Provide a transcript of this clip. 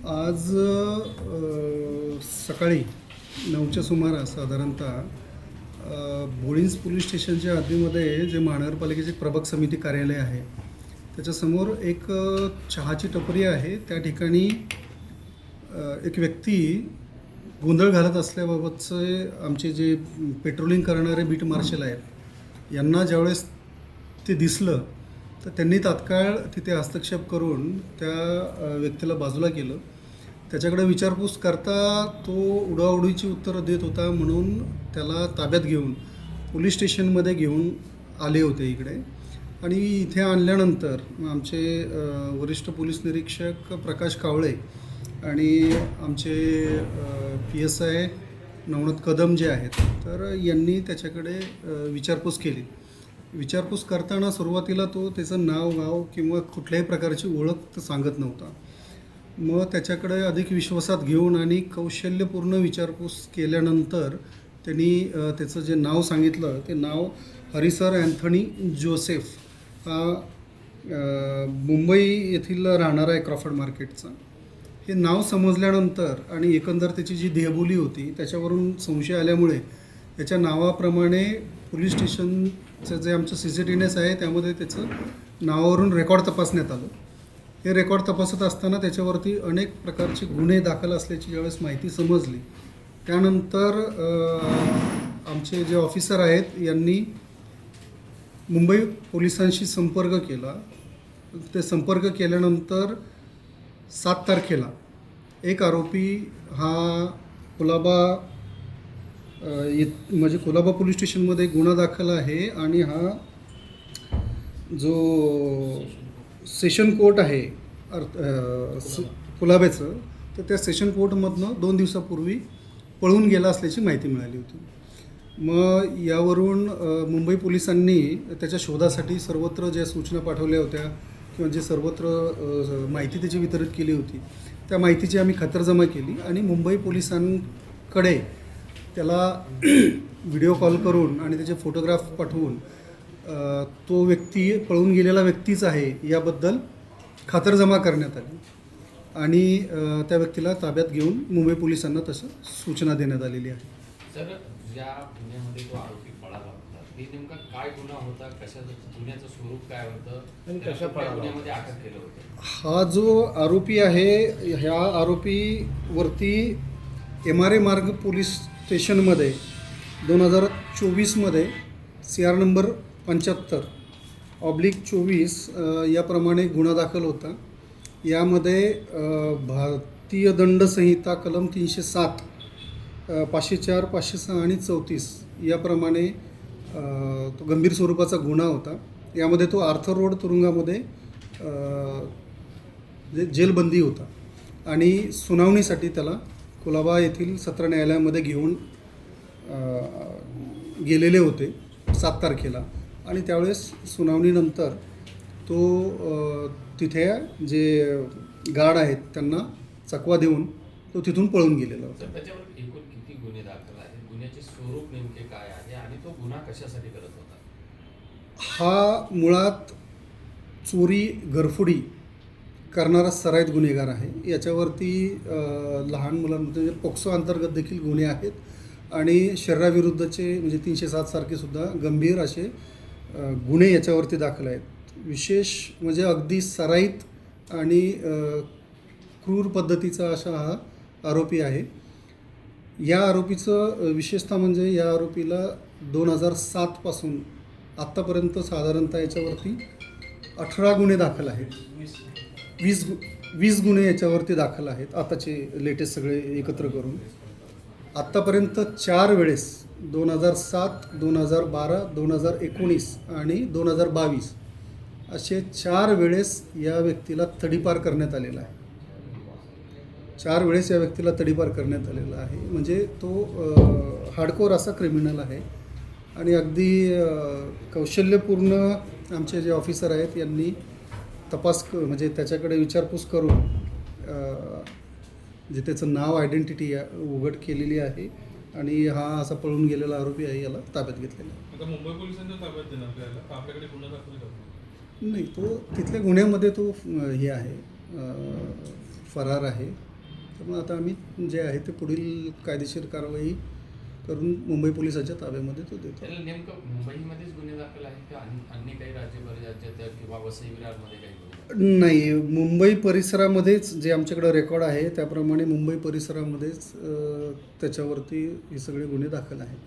आज सकाळी 9च्या सुमारास साधारणतः बोळिंज पोलीस स्टेशनच्या हद्दीमध्ये जे महानगरपालिकेचे प्रभाग समिती कार्यालय आहे त्याच्यासमोर एक चहाची टपरी आहे. त्या ठिकाणी एक व्यक्ती गोंधळ घालत असल्याबाबतचे आमचे जे पेट्रोलिंग करणारे बीट मार्शल आहेत यांना ज्यावेळेस ते दिसलं तर त्यांनी तात्काळ तिथे हस्तक्षेप करून त्या व्यक्तीला बाजूला केलं. त्याच्याकडे विचारपूस करता तो उडवाउडवीची उत्तरं देत होता, म्हणून त्याला ताब्यात घेऊन पोलीस स्टेशनमध्ये घेऊन आले होते इकडे. आणि इथे आणल्यानंतर आमचे वरिष्ठ पोलीस निरीक्षक प्रकाश कावळे आणि आमचे PSI नवनाथ कदम जे आहेत तर यांनी त्याच्याकडे विचारपूस केली. विचारपूस करताना सुरुवातीला तो त्याचं नाव गाव किंवा कुठल्याही प्रकारची ओळख तर सांगत नव्हता. मग त्याच्याकडे अधिक विश्वासात घेऊन आणि कौशल्यपूर्ण विचारपूस केल्यानंतर त्यांनी त्याचं जे नाव सांगितलं ते नाव हरिसर अँथनी जोसेफ हा मुंबई येथील राहणारा आहे क्रॉफर्ड मार्केटचा. हे नाव समजल्यानंतर आणि एकंदर त्याची जी देहबोली होती त्याच्यावरून संशय आल्यामुळे याच्या नावाप्रमाणे पोलीस स्टेशनचं जे आमचं CCTVs आहे त्यामध्ये त्याचं नावावरून रेकॉर्ड तपासण्यात आलं. हे रेकॉर्ड तपासत असताना त्याच्यावरती अनेक प्रकारचे गुन्हे दाखल असल्याची ज्यावेळेस माहिती समजली त्यानंतर आमचे जे ऑफिसर आहेत यांनी मुंबई पोलिसांशी संपर्क केला. ते संपर्क केल्यानंतर 7 तारखेला एक आरोपी हा म्हणजे कुलाबा पोलीस स्टेशनमध्ये गुन्हा दाखल आहे आणि हा जो सेशन कोर्ट आहे कुलाब्याचं तर त्या सेशन कोर्टमधनं 2 दिवसापूर्वी पळून गेला असल्याची माहिती मिळाली होती. मग यावरून मुंबई पोलिसांनी त्याच्या शोधासाठी सर्वत्र ज्या सूचना पाठवल्या होत्या किंवा जे सर्वत्र माहिती त्याची वितरित केली होती त्या माहितीची आम्ही खातरजमा केली आणि मुंबई पोलिसांकडे त्याला व्हिडिओ कॉल करून आणि त्याचे फोटोग्राफ पाठवून तो व्यक्ती पळून गेलेला व्यक्तीच आहे याबद्दल खातरजमा करण्यात आली आणि त्या व्यक्तीला ताब्यात घेऊन मुंबई पोलिसांना तसं सूचना देण्यात आलेली आहे. सर, ज्या गुन्ह्यामध्ये तो आरोपी पळाला होता ते नेमका काय गुन्हा होता, गुन्ह्याचं स्वरूप काय होतं आणि कशा गुन्ह्यामध्ये अटक केलं होतं? हा जो आरोपी आहे ह्या आरोपीवरती MRA मार्ग पोलीस स्टेशनमध्ये 2024मध्ये CR नंबर 75/24 याप्रमाणे गुन्हा दाखल होता. यामध्ये भारतीय दंड संहिता कलम 307, 504, 506 आणि 34 याप्रमाणे तो गंभीर स्वरूपाचा गुन्हा होता. यामध्ये तो आर्थर रोड तुरुंगामध्ये जेलबंदी होता आणि सुनावणीसाठी त्याला कुलाबा येथील सत्र न्यायालयामध्ये घेऊन गेलेले होते 7 तारखेला. आणि त्यावेळेस सुनावणीनंतर तो तिथे जे गार्ड आहेत त्यांना चकवा देऊन तो तिथून पळून गेलेला होता. त्याच्यावर एकूण किती गुन्हे दाखल आहेत, गुन्ह्याचे स्वरूप नेमके काय आहे आणि तो गुन्हा कशासाठी करत होता? हा मुळात चोरी घरफोडी करणारा सराईत गुन्हेगार आहे. याच्यावरती लहान मुलांमध्ये पोक्सो अंतर्गत देखील गुन्हे आहेत आणि शरीराविरुद्धचे म्हणजे 307 सारखे सुद्धा गंभीर असे गुन्हे याच्यावरती दाखल आहेत. विशेष म्हणजे अगदी सराईत आणि क्रूर पद्धतीचा असा हा आरोपी आहे. या आरोपीचं विशेषतः म्हणजे या आरोपीला 2007 पासून आत्तापर्यंत साधारणतः याच्यावरती 18 गुन्हे दाखल आहेत. 20 गुन्हे याच्यावरती दाखल आहेत आताचे लेटेस्ट सगळे एकत्र करून. आत्तापर्यंत 4 वेळेस 2007, 2012, 2019 आणि 2022 असे 4 वेळेस या व्यक्तीला तडीपार करण्यात आलेला आहे. 4 वेळेस या व्यक्तीला तडीपार करण्यात आलेला आहे. म्हणजे तो हार्डकोर असा क्रिमिनल आहे आणि अगदी कौशल्यपूर्ण आमचे जे ऑफिसर आहेत यांनी तपास म्हणजे त्याच्याकडे विचारपूस करून जे त्याचं नाव आयडेंटिटी उघड केलेली आहे आणि हा असा पळून गेलेला आरोपी आहे याला ताब्यात घेतलेला आहे. आता मुंबई पोलिसांच्या ताब्यात देणार आपल्याला आपल्याकडे गुन्हा दाखल करतो नाही, तो तिथल्या गुन्ह्यामध्ये तो हे आहे, फरार आहे त्यामुळे आता आम्ही जे आहे ते पुढील कायदेशीर कारवाई करून मुंबई पोलिसाच्या ताब्यामध्ये तो देतो. त्याला नेमकं मुंबईमध्येच गुन्हे दाखल आहेत का अन्य काही राज्यात किंवा वसई विरारमध्ये काही गुन्हे? नाही, मुंबई परिसरामध्येच जे आमच्याकडे रेकॉर्ड आहे त्याप्रमाणे मुंबई परिसरामध्येच त्याच्यावरती हे सगळे गुन्हे दाखल आहेत.